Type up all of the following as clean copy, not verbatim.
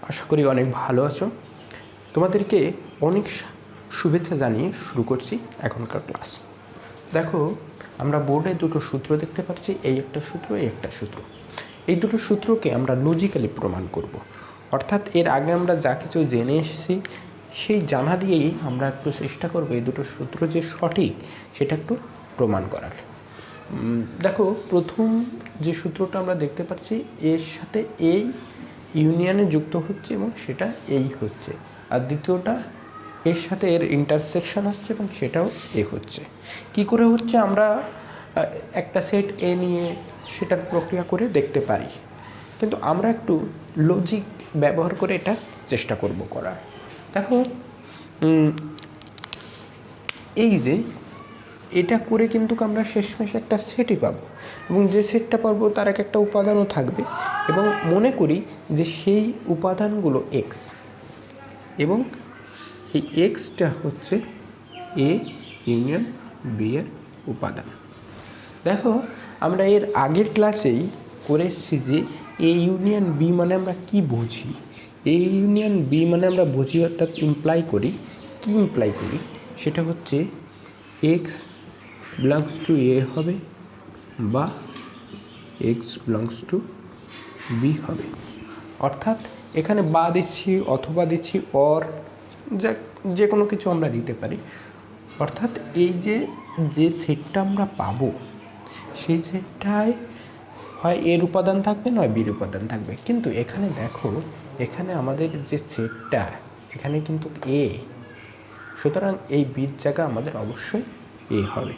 আশা করি অনেক ভালো আছো। তোমাদেরকে অনেক শুভেচ্ছা জানিয়ে শুরু করছি এখনকার ক্লাস। দেখো, আমরা বোর্ডে দুটো সূত্র দেখতে পাচ্ছি, এই একটা সূত্র, এই একটা সূত্র। এই দুটো সূত্রকে আমরা লজিক্যালি প্রমাণ করব। অর্থাৎ এর আগে আমরা যা কিছু জেনে এসেছি সেই জানা দিয়েই আমরা একটু চেষ্টা করব এই দুটো সূত্র যে সঠিক সেটা একটু প্রমাণ করার। দেখো, প্রথম যে সূত্রটা আমরা দেখতে পাচ্ছি এর সাথে এই ইউনিয়নে যুক্ত হচ্ছে এবং সেটা এই হচ্ছে, আর দ্বিতীয়টা এর সাথে এর ইন্টারসেকশন হচ্ছে এবং সেটাও এ হচ্ছে। কি করে হচ্ছে আমরা একটা সেট এ নিয়ে সেটার প্রক্রিয়া করে দেখতে পারি, কিন্তু আমরা একটু লজিক ব্যবহার করে এটা চেষ্টা করব করার। দেখো, এই যে এটা করে কিন্তু আমরা শেষমেশ একটা সেটই পাবো, এবং যে সেটটা পাবো তার একটা উপাদানও থাকবে, এবং মনে করি যে সেই উপাদানগুলো এক্স, এবং এই এক্সটা হচ্ছে এ ইউনিয়ন বি এর উপাদান। দেখো, আমরা এর আগের ক্লাসেই করে এসেছি যে এ ইউনিয়ন বি মানে আমরা কি বুঝি। এ ইউনিয়ন বি মানে আমরা বুঝি, অর্থাৎ ইমপ্লাই করি। কি ইমপ্লাই করি? সেটা হচ্ছে এক্স বিলংস টু এ হবে বা এক্স বিলংস টু বি হবে। অর্থাৎ এখানে বা দিচ্ছি অথবা দিচ্ছি অর, যে কোনো কিছু আমরা দিতে পারি। অর্থাৎ এই যে সেটটা আমরা পাবো সেই সেটটায় হয় এর উপাদান থাকবে নয় বির উপাদান থাকবে। কিন্তু এখানে দেখো, এখানে আমাদের যে সেটটা এখানে কিন্তু এ, সুতরাং এই বির জায়গা আমাদের অবশ্যই এ হবে।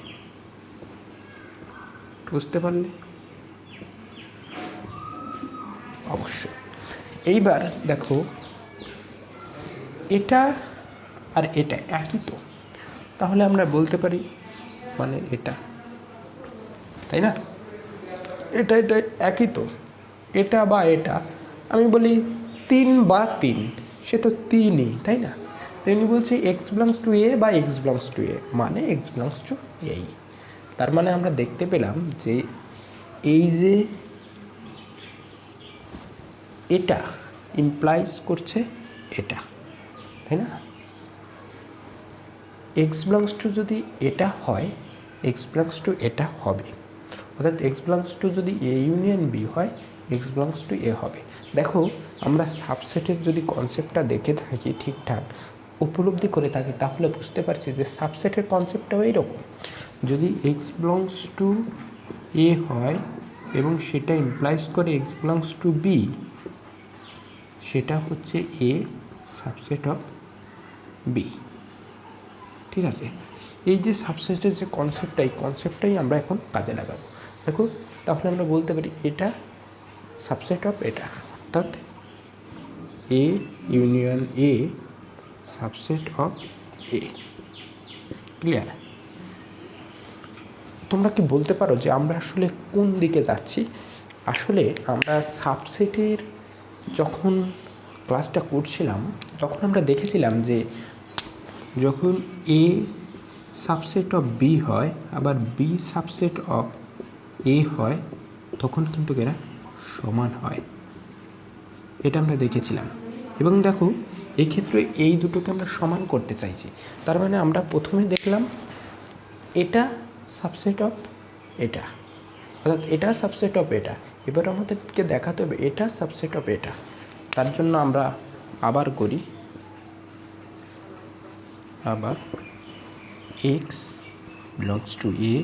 বুঝতে পারলে? অবশ্যই। এইবার দেখো, এটা আর এটা একই তো, তাহলে আমরা বলতে পারি মানে এটা, তাই না? এটা এটা একই তো, এটা বা এটা। আমি বলি 3 বা 3, সে তো 3ই, তাই না? তেমনি বলছি এক্স বিলংস টু এ বা এক্স বিলংস টু এ মানে এক্স বিলংস টু এই। তার মানে আমরা দেখতে পেলাম যে এই যে এটা ইমপ্লাইজ করছে এটা, তাই না? এক্স বিলংস টু যদি এটা হয়, এক্স বিলংস টু এটা হবে। অর্থাৎ এক্স বিলংস টু যদি এ ইউনিয়ন বি হয়, এক্স বিলংস টু এ হবে। দেখো, আমরা সাবসেটের যদি কনসেপ্টটা দেখে থাকি, ঠিকঠাক উপলব্ধি করে থাকি, তাহলে বুঝতে পারছি যে সাবসেটের কনসেপ্টটাও এইরকম। যদি এক্স বিলংস টু এ হয় এবং সেটা ইমপ্লাইজ করে এক্স বিলংস টু বি, সেটা হচ্ছে এ সাবসেট অফ বি। ঠিক আছে? এই যে সাবসেটের যে কনসেপ্টটা, এই কনসেপ্টটাই আমরা এখন কাজে লাগাবো। দেখো, তাহলে আমরা বলতে পারি এটা সাবসেট অফ এটা, অর্থাৎ এ union A subset of A. Clear? তোমরা কি বলতে পারো যে আমরা আসলে কোন দিকে যাচ্ছি? আসলে আমরা সাবসেটের যখন ক্লাসটা করছিলাম তখন আমরা দেখেছিলাম যে যখন এ সাবসেট অফ বি হয় আবার বি সাবসেট অফ এ হয়, তখন কিন্তু এরা সমান হয়। এটা আমরা দেখেছিলাম। এবং দেখো, এক্ষেত্রে এই দুটোকে আমরা সমান করতে চাইছি। তার মানে আমরা প্রথমে দেখলাম এটা সাবসেট অফ এটা, অর্থাৎ এটা সাবসেট অফ এটা। এবার আমাদেরকে দেখাতে হবে এটা সাবসেট অফ এটা। তার জন্য আমরা আবার করি, আবার এক্স বিলংস টু এ,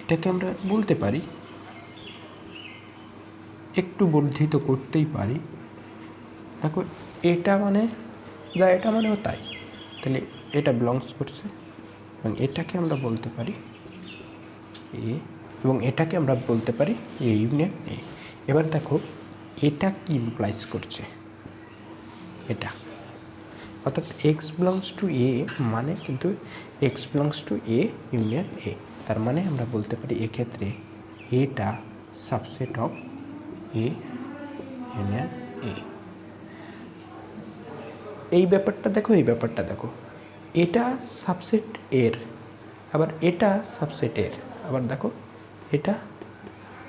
এটাকে আমরা বলতে পারি, একটু বর্ধিত করতেই পারি। দেখো, এটা মানে যা, এটা মানেও তাই, তাহলে এটা বিলংস করছে, এবং এটাকে আমরা বলতে পারি এ, এবং এটাকে আমরা বলতে পারি এ ইউনিয়ন এ। এবার দেখো, এটা কি ইমপ্লাইজ করছে? এটা, অর্থাৎ এক্স বিলংস টু এ মানে কিন্তু x belongs to A union এ। তার মানে আমরা বলতে পারি এক্ষেত্রে এটা সাবসেট অফ এ ইউনিয়ন এ। এই ব্যাপারটা দেখো, এই ব্যাপারটা দেখো, এটা সাবসেট এর, আবার এটা সাবসেট এর, আবার দেখো এটা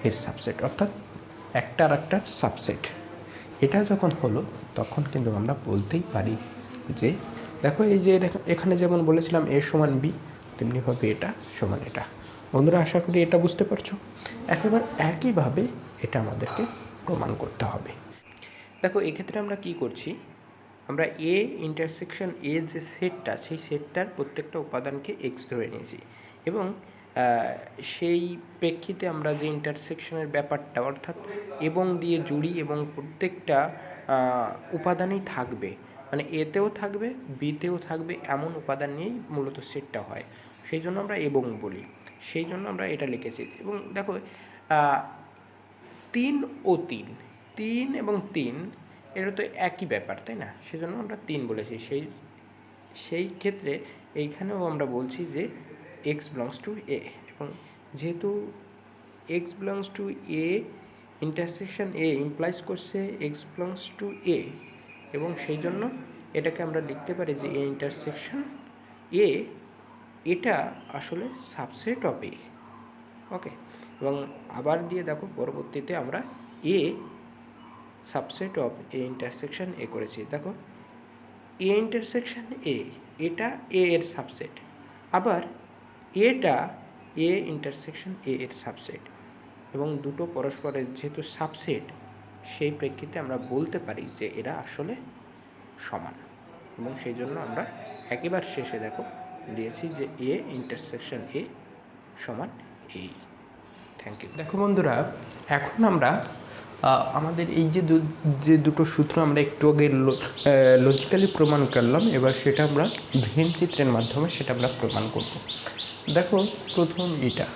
এর সাবসেট, অর্থাৎ একটা আর একটা সাবসেট। এটা যখন হলো তখন কিন্তু আমরা বলতেই পারি যে দেখো এই যে এখানে যেমন বলেছিলাম এ সমান বি, তেমনিভাবে এটা সমান এটা। বন্ধুরা আশা করি এটা বুঝতে পারছো। একেবারে একইভাবে এটা আমাদেরকে প্রমাণ করতে হবে। দেখো এক্ষেত্রে আমরা কি করছি, আমরা এ ইন্টারসেকশন এ যে সেটটা, সেই সেটটার প্রত্যেকটা উপাদানকে এক্স ধরে নিয়েছি এবং সেই প্রেক্ষিতে আমরা যে ইন্টারসেকশনের ব্যাপারটা অর্থাৎ এবং দিয়ে জুড়ি এবং প্রত্যেকটা উপাদানই থাকবে, মানে এতেও থাকবে বিতেও থাকবে এমন উপাদান নিয়েই মূলত সেটটা হয়, সেই জন্য আমরা এবং বলি, সেই জন্য আমরা এটা লিখেছি। এবং দেখো 3 ও 3, 3 এবং 3 এটা তো একই ব্যাপার, তাই না? সেজন্য আমরা 3 বলেছি। সেই ক্ষেত্রে এইখানেও আমরা বলছি যে এক্স বিলংস টু এ, এবং যেহেতু x belongs to A intersection A implies করছে এক্স বিলংস টু এ, এবং সেই জন্য এটাকে আমরা লিখতে পারি যে এ ইন্টারসেকশন এ এটা আসলে সাবসেট অফ এ। ওকে, এবং আবার দিয়ে দেখো পরবর্তীতে আমরা A subset of A intersection A করেছি। দেখো এ ইন্টারসেকশন এ এটা এ এর সাবসেট, আবার এটা এ ইন্টারসেকশন এ এর সাবসেট, এবং দুটো পরস্পরের যেহেতু সাবসেট সেই প্রেক্ষিতে আমরা বলতে পারি যে এরা আসলে সমান, এবং সেই জন্য আমরা একেবারে শেষে দেখো দিয়েছি যে এ ইন্টারসেকশন এ সমান এই। Thank you. দেখো বন্ধুরা, এখন আমরা আমাদের এই যে দুটো সূত্র আমরা একটু আগে লজিক্যালি প্রমাণ করলাম, এবার সেটা আমরা ভেন চিত্রের মাধ্যমে সেটা আমরা প্রমাণ করব। দেখো প্রথম এটা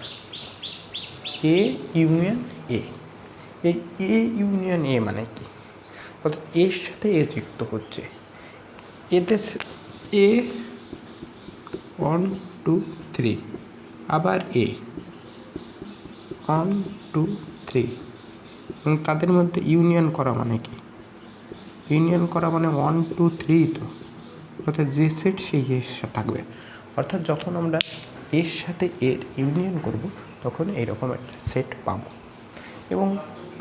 এ ইউনিয়ন এ, এই এ ইউনিয়ন এ মানে কি, অর্থাৎ এর সাথে এ যুক্ত হচ্ছে, এতে এ 1 2 3, আবার এ 1 2 3, এবং তাদের মধ্যে ইউনিয়ন করা মানে কি, ইউনিয়ন করা মানে 1 2 3, তো অর্থাৎ যে সেট সেই এর সাথে থাকবে, অর্থাৎ যখন আমরা এর সাথে এর ইউনিয়ন করব তখন এইরকম একটা সেট পাবো। এবং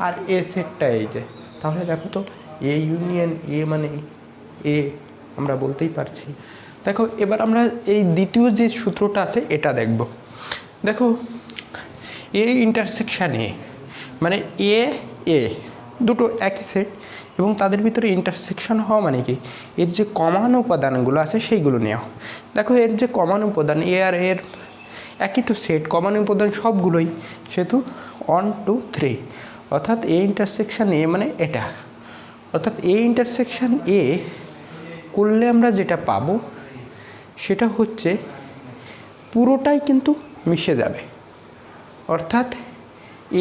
আর এ সেটটা এই যে, তাহলে দেখো তো এ ইউনিয়ন এ মানে এ আমরা বলতেই পারছি। দেখো এবার আমরা এই দ্বিতীয় যে সূত্রটা আছে এটা দেখব। দেখো এ ইন্টারসেকশান এ মানে এ এ দুটো একই সেট, এবং তাদের ভিতরে ইন্টারসেকশন হওয়া মানে কি, এর যে কমন উপাদানগুলো আছে সেইগুলো নেওয়া। দেখো এর যে কমন উপাদান এ আর এর একই তো সেট, কমন উপাদান সবগুলোই, সেহেতু 1 2 3, অর্থাৎ এ ইন্টারসেকশান এ মানে এটা, অর্থাৎ এ ইন্টারসেকশান এ করলে আমরা যেটা পাবো সেটা হচ্ছে পুরোটাই কিন্তু মিশে যাবে, অর্থাৎ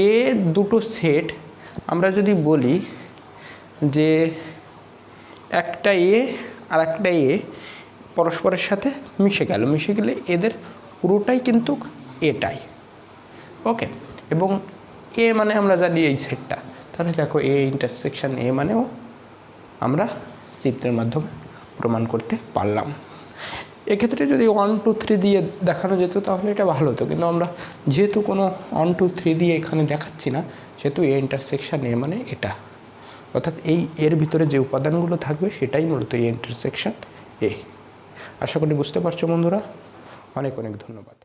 এ দুটো সেট আমরা যদি বলি যে একটা এ আর একটা এ পরস্পরের সাথে মিশে গেলে এদের পুরোটাই কিন্তু এটাই। ওকে, এবং এ মানে আমরা জানি এই সেটটা, তাহলে দেখো এ ইন্টারসেকশন এ মানেও আমরা চিত্রের মাধ্যমে প্রমাণ করতে পারলাম। এক্ষেত্রে যদি 1 2 3 দিয়ে দেখানো যেত তাহলে এটা ভালো হতো, কিন্তু আমরা যেহেতু কোনো 1 2 3 দিয়ে এখানে দেখাচ্ছি না, সেহেতু এ ইন্টারসেকশন এ মানে এটা, অর্থাৎ এই এর ভিতরে যে উপাদানগুলো থাকবে সেটাই মূলত এ ইন্টারসেকশন এ। আশা করি বুঝতে পারছো বন্ধুরা, অনেক অনেক ধন্যবাদ।